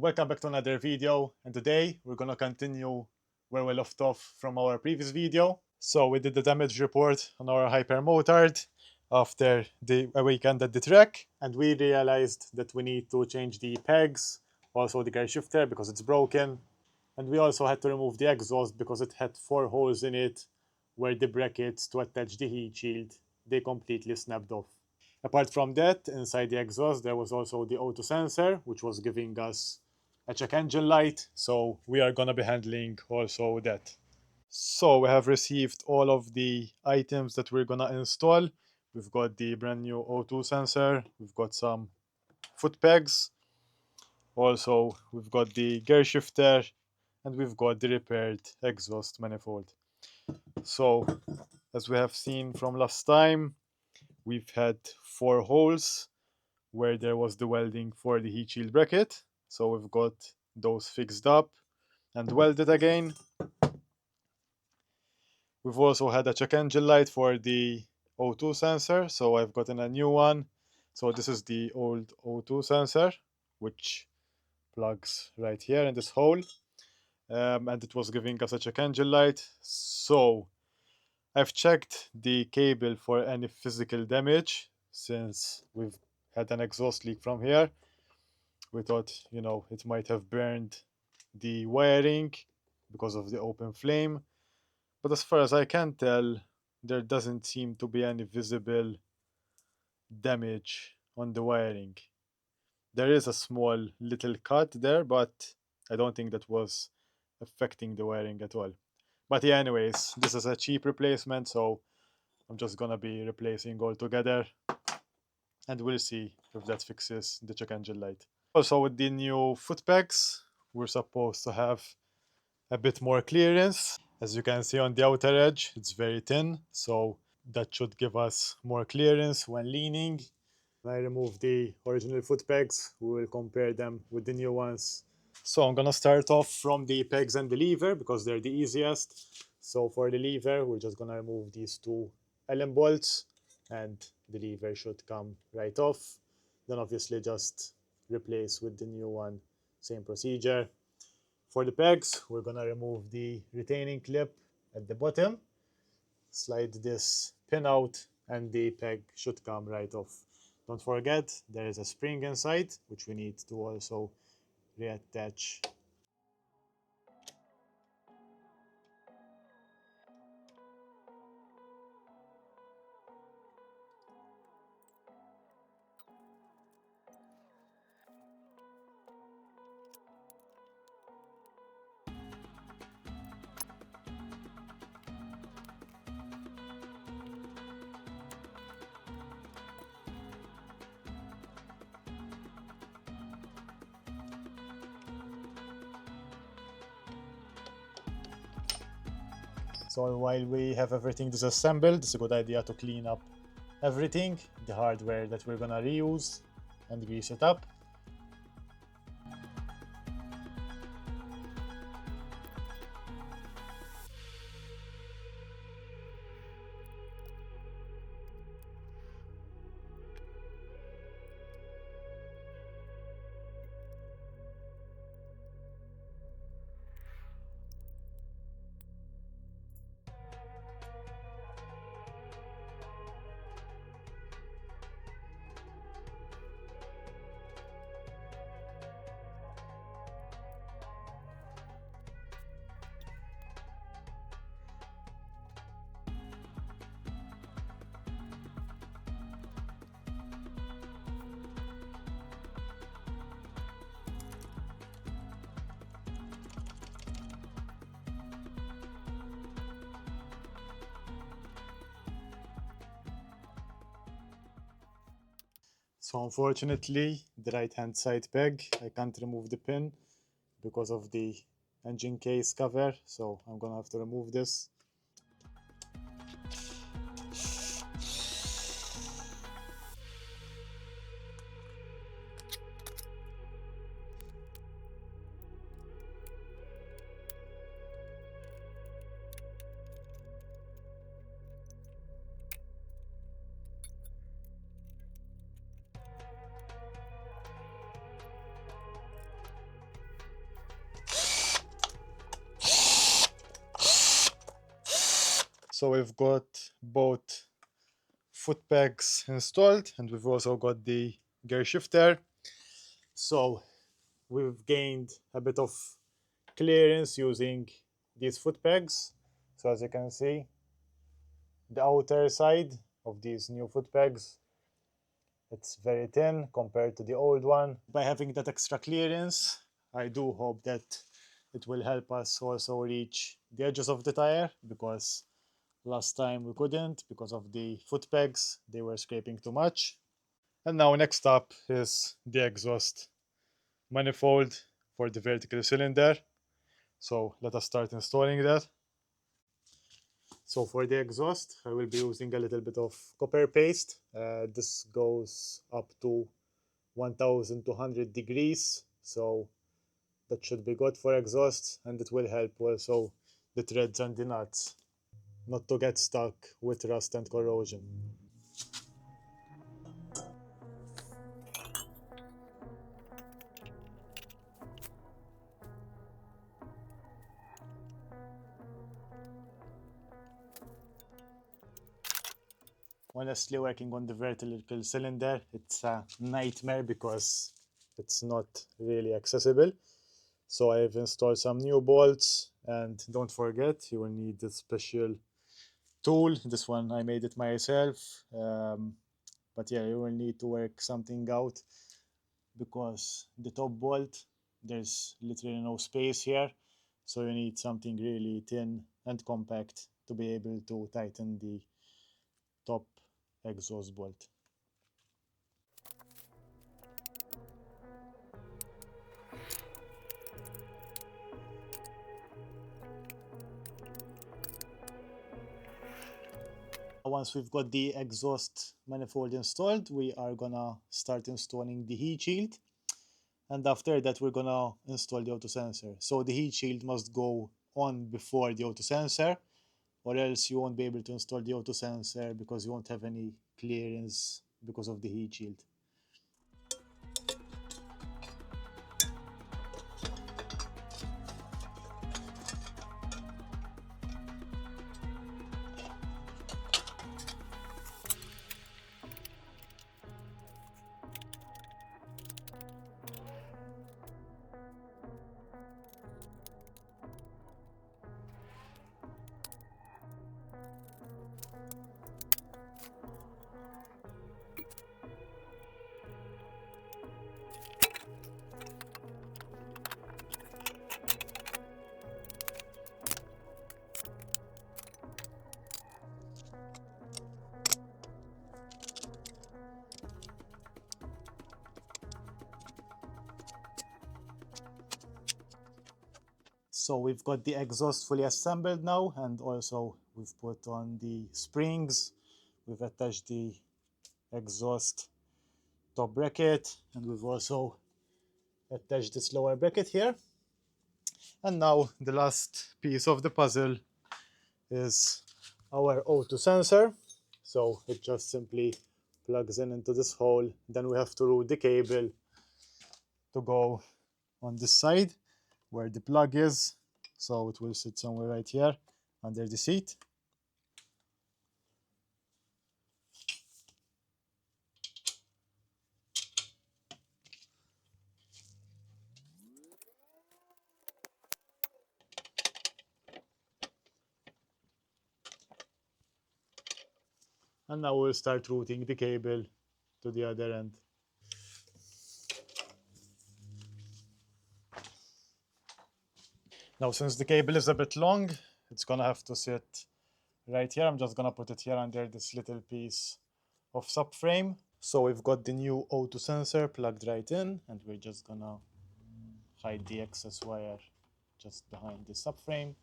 Welcome back to another video, and today we're gonna continue where we left off from our previous video. So we did the damage report on our Hypermotard after a weekend at the track, and we realized that we need to change the pegs, also the gear shifter because it's broken, and we also had to remove the exhaust because it had 4 holes in it where the brackets to attach the heat shield, they completely snapped off. Apart from that, inside the exhaust there was also the O2 sensor, which was giving us a check engine light, so we are gonna be handling also that. So we have received all of the items that we're gonna install. We've got the brand new O2 sensor, we've got some foot pegs, also we've got the gear shifter, and we've got the repaired exhaust manifold. So as we have seen from last time, we've had 4 holes where there was the welding for the heat shield bracket. So we've got those fixed up and welded again. We've also had a check engine light for the O2 sensor, so I've gotten a new one. So this is the old O2 sensor, which plugs right here in this hole. And it was giving us a check engine light. So I've checked the cable for any physical damage since we've had an exhaust leak from here. We thought, it might have burned the wiring because of the open flame. But as far as I can tell, there doesn't seem to be any visible damage on the wiring. There is a small little cut there, but I don't think that was affecting the wiring at all. But yeah, anyways, this is a cheap replacement, so I'm just gonna be replacing altogether, and we'll see if that fixes the check engine light. Also, with the new foot pegs, we're supposed to have a bit more clearance. As you can see on the outer edge, it's very thin, so that should give us more clearance when leaning. When I remove the original foot pegs, we will compare them with the new ones. So I'm gonna start off from the pegs and the lever because they're the easiest. So for the lever, we're just gonna remove these 2 Allen bolts and the lever should come right off. Then obviously just replace with the new one, same procedure. For the pegs, we're gonna remove the retaining clip at the bottom, slide this pin out, and the peg should come right off. Don't forget, there is a spring inside, which we need to also reattach. So while we have everything disassembled, it's a good idea to clean up everything, the hardware that we're gonna reuse, and grease it up. So unfortunately, the right hand side peg, I can't remove the pin because of the engine case cover, so I'm gonna have to remove this. So we've got both foot pegs installed, and we've also got the gear shifter. So we've gained a bit of clearance using these foot pegs. So as you can see, the outer side of these new foot pegs, it's very thin compared to the old one. By having that extra clearance, I do hope that it will help us also reach the edges of the tire, because last time we couldn't because of the foot pegs, they were scraping too much. And now next up is the exhaust manifold for the vertical cylinder. So let us start installing that. So for the exhaust, I will be using a little bit of copper paste. This goes up to 1200 degrees, so that should be good for exhaust, and it will help also the threads and the nuts not to get stuck with rust and corrosion. Honestly, working on the vertical cylinder, it's a nightmare because it's not really accessible. So I've installed some new bolts, and don't forget, you will need a special tool. This one I made it myself, but yeah, you will need to work something out because the top bolt, there's literally no space here, so you need something really thin and compact to be able to tighten the top exhaust bolt. Once we've got the exhaust manifold installed, we are gonna start installing the heat shield, and after that we're gonna install the auto sensor. So the heat shield must go on before the auto sensor, or else you won't be able to install the auto sensor because you won't have any clearance because of the heat shield. So we've got the exhaust fully assembled now, and also we've put on the springs, we've attached the exhaust top bracket, and we've also attached this lower bracket here. And now the last piece of the puzzle is our O2 sensor. So it just simply plugs in into this hole. Then we have to route the cable to go on this side where the plug is. So it will sit somewhere right here under the seat. And now we'll start routing the cable to the other end. Now, since the cable is a bit long, it's gonna have to sit right here. I'm just gonna put it here under this little piece of subframe. So we've got the new O2 sensor plugged right in, and we're just gonna hide the excess wire just behind the subframe.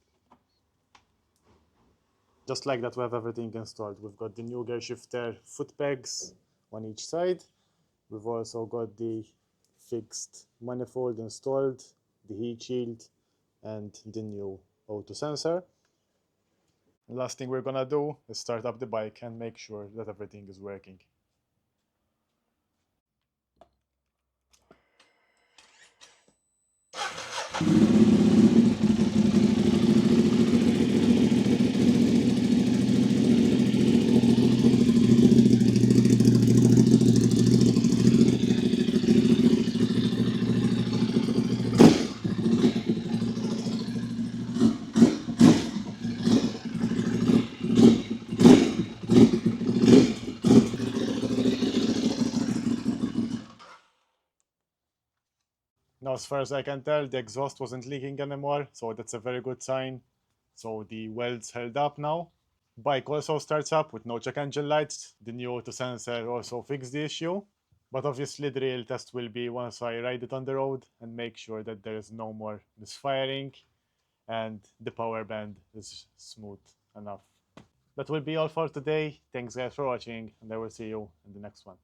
Just like that, we have everything installed. We've got the new gear shifter foot pegs on each side. We've also got the fixed manifold installed, the heat shield, and the new auto sensor. The last thing we're gonna do is start up the bike and make sure that everything is working. as far as I can tell, the exhaust wasn't leaking anymore, so that's a very good sign. So the welds held up now. Bike also starts up with no check engine lights. The new auto sensor also fixed the issue. But obviously the real test will be once I ride it on the road and make sure that there is no more misfiring and the power band is smooth enough. That will be all for today. Thanks guys for watching, and I will see you in the next one.